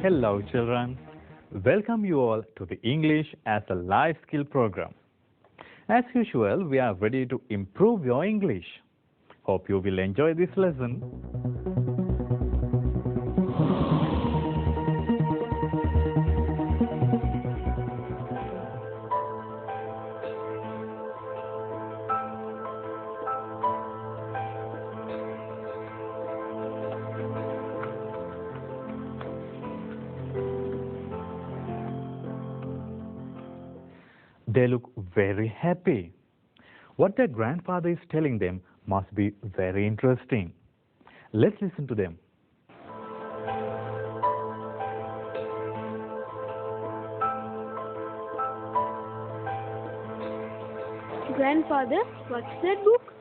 Hello, children. Welcome you all to the English as a Life Skill program. As usual, we are ready to improve your English. Hope you will enjoy this lesson. They look very happy. What their grandfather is telling them must be very interesting. Let's listen to them. Grandfather, what's that book?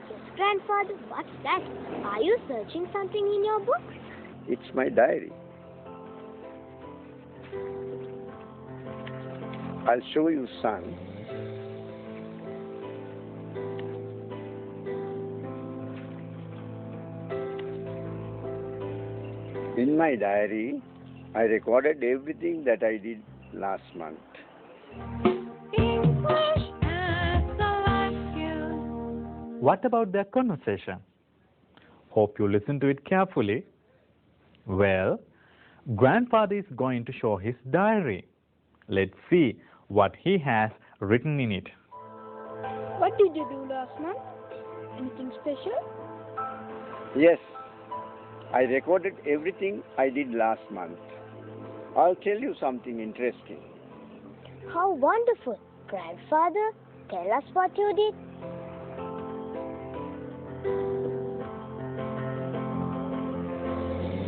Yes, Grandfather, what's that? Are you searching something in your book? It's my diary. I'll show you, son. In my diary, I recorded everything that I did last month. What about their conversation? Hope you listen to it carefully. Well, grandfather is going to show his diary. Let's see what he has written in it. What did you do last month? Anything special? Yes, I recorded everything I did last month. I'll tell you something interesting. How wonderful. Grandfather, tell us what you did.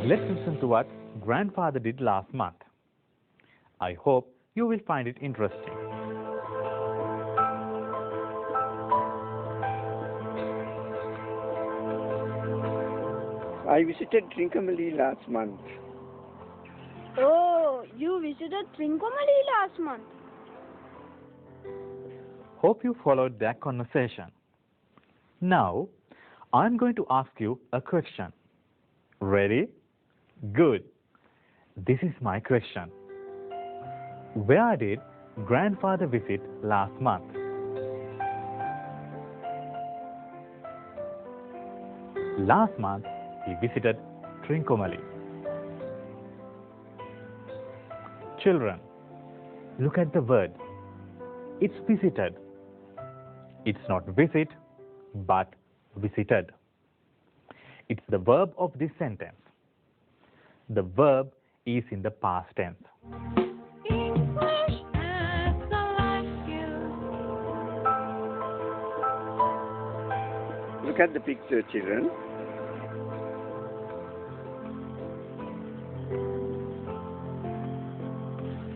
Let's listen to what grandfather did last month. I hope you will find it interesting. I visited Trincomalee last month. Oh, you visited Trincomalee last month. Hope you followed that conversation. Now, I'm going to ask you a question. Ready? Good. This is my question. Where did grandfather visit last month? Last month, he visited Trincomalee. Children, look at the word. It's visited. It's not visit, but visited. It's the verb of this sentence. The verb is in the past tense. Look at the picture, children.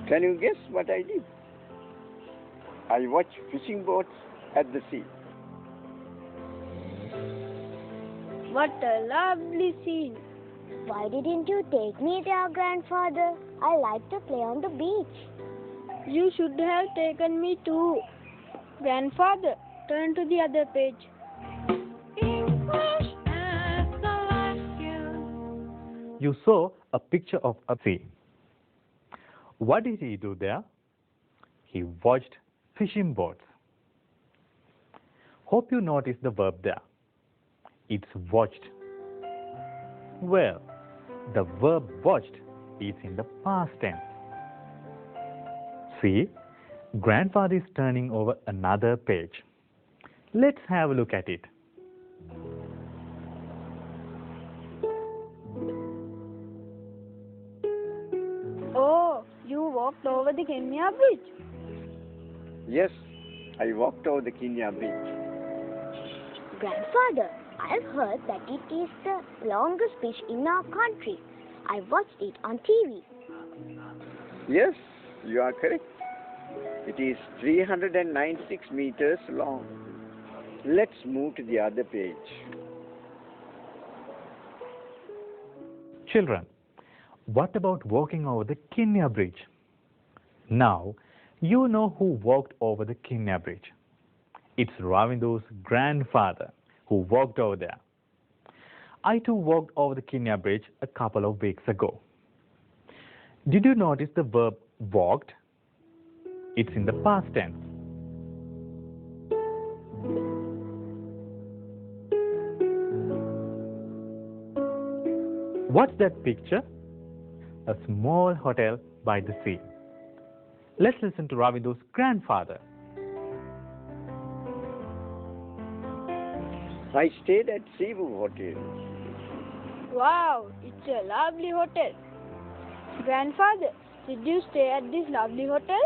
Can you guess what I did? I watched fishing boats at the sea. What a lovely scene. Why didn't you take me there, Grandfather? I like to play on the beach. You should have taken me too. Grandfather, turn to the other page. You saw a picture of a sea. What did he do there? He watched fishing boats. Hope you noticed the verb there. It's watched. Well, the verb watched is in the past tense. See, grandfather is turning over another page. Let's have a look at it. Oh, you walked over the Kenya Bridge. Yes, I walked over the Kenya Bridge. Grandfather, I've heard that it is the longest bridge in our country. I watched it on TV. Yes, you are correct. It is 396 meters long. Let's move to the other page. Children, what about walking over the Kenya Bridge? Now, you know who walked over the Kenya Bridge. It's Ravindu's grandfather who walked over there. I too walked over the Kenya Bridge a couple of weeks ago. Did you notice the verb walked? It's in the past tense. What's that picture? A small hotel by the sea. Let's listen to Ravindu's grandfather. I stayed at Cebu Hotel. Wow, it's a lovely hotel. Grandfather, did you stay at this lovely hotel?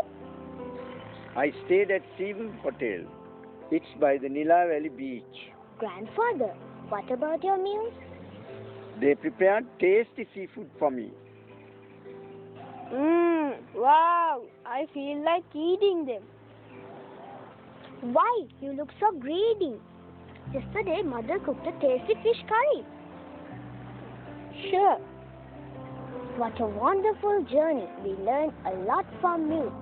I stayed at Cebu Hotel. It's by the Nila Valley Beach. Grandfather, what about your meals? They prepared tasty seafood for me. Wow, I feel like eating them. Why? You look so greedy. Yesterday, Mother cooked a tasty fish curry. Sure. What a wonderful journey. We learned a lot from you.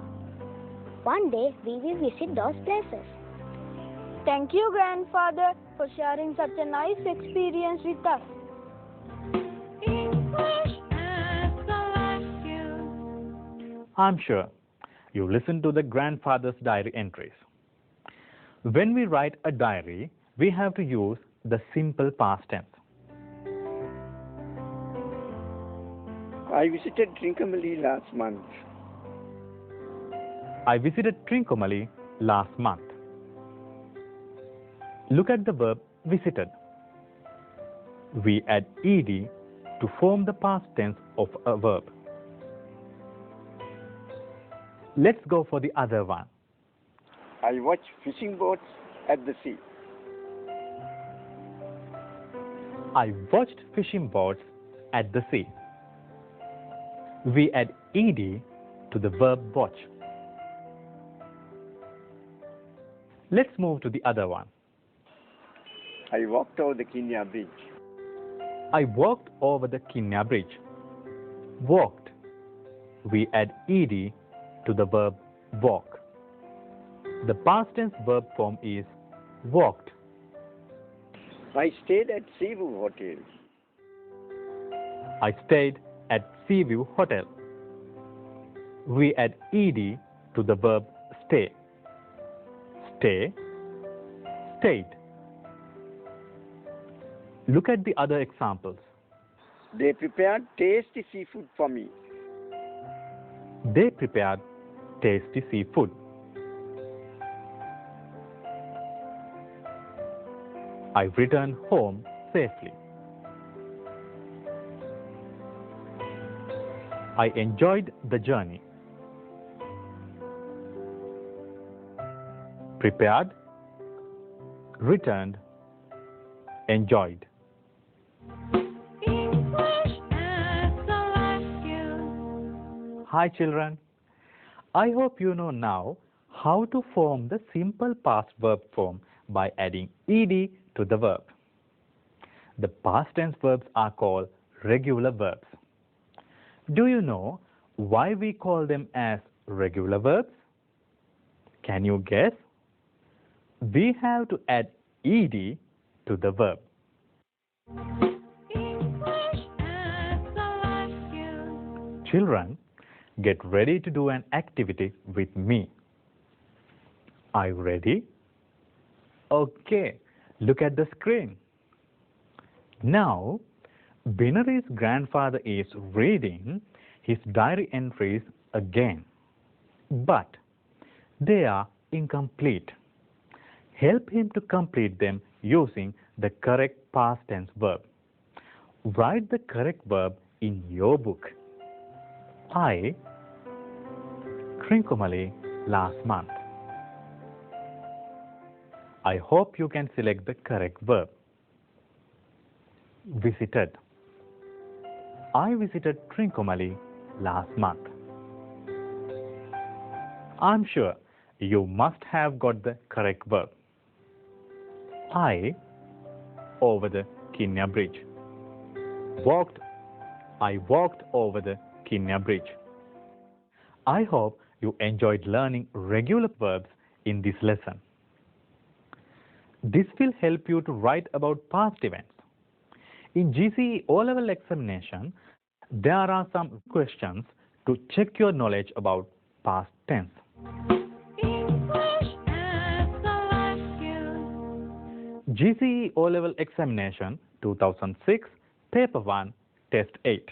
One day, we will visit those places. Thank you, Grandfather, for sharing such a nice experience with us. I'm sure you listened to the grandfather's diary entries. When we write a diary, we have to use the simple past tense. I visited Trincomalee last month. I visited Trincomalee last month. Look at the verb visited. We add ed to form the past tense of a verb. Let's go for the other one. I watched fishing boats at the sea. I watched fishing boats at the sea. We add ed to the verb watch. Let's move to the other one. I walked over the Kenya Bridge. I walked over the Kenya Bridge. Walked. We add ed to the verb walk. The past tense verb form is walked. I stayed at Cebu Hotel. I stayed at Seaview Hotel. We add ed to the verb stay. Stay, stayed. Look at the other examples. They prepared tasty seafood for me. They prepared tasty seafood. I returned home safely. I enjoyed the journey. Prepared, returned, enjoyed. Hi children, I hope you know now how to form the simple past verb form by adding ed to the verb. The past tense verbs are called regular verbs. Do you know why we call them as regular verbs? Can you guess? We have to add ed to the verb. Children, get ready to do an activity with me. Are you ready? Okay, look at the screen. Now, Binari's grandfather is reading his diary entries again, but they are incomplete. Help him to complete them using the correct past tense verb. Write the correct verb in your book. I Trincomalee last month. I hope you can select the correct verb. Visited. I visited Trincomalee last month. I'm sure you must have got the correct verb. I over the Kenya Bridge. Walked. I walked over the Kenya Bridge. I hope you enjoyed learning regular verbs in this lesson. This will help you to write about past events. In GCE O-level examination, there are some questions to check your knowledge about past tense. English as a life skill. GCE O-Level Examination 2006, Paper 1, Test 8.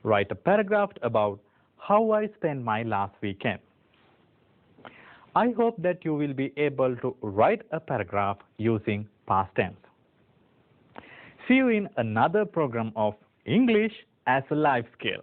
Write a paragraph about how I spent my last weekend. I hope that you will be able to write a paragraph using past tense. See you in another program of English as a life skill.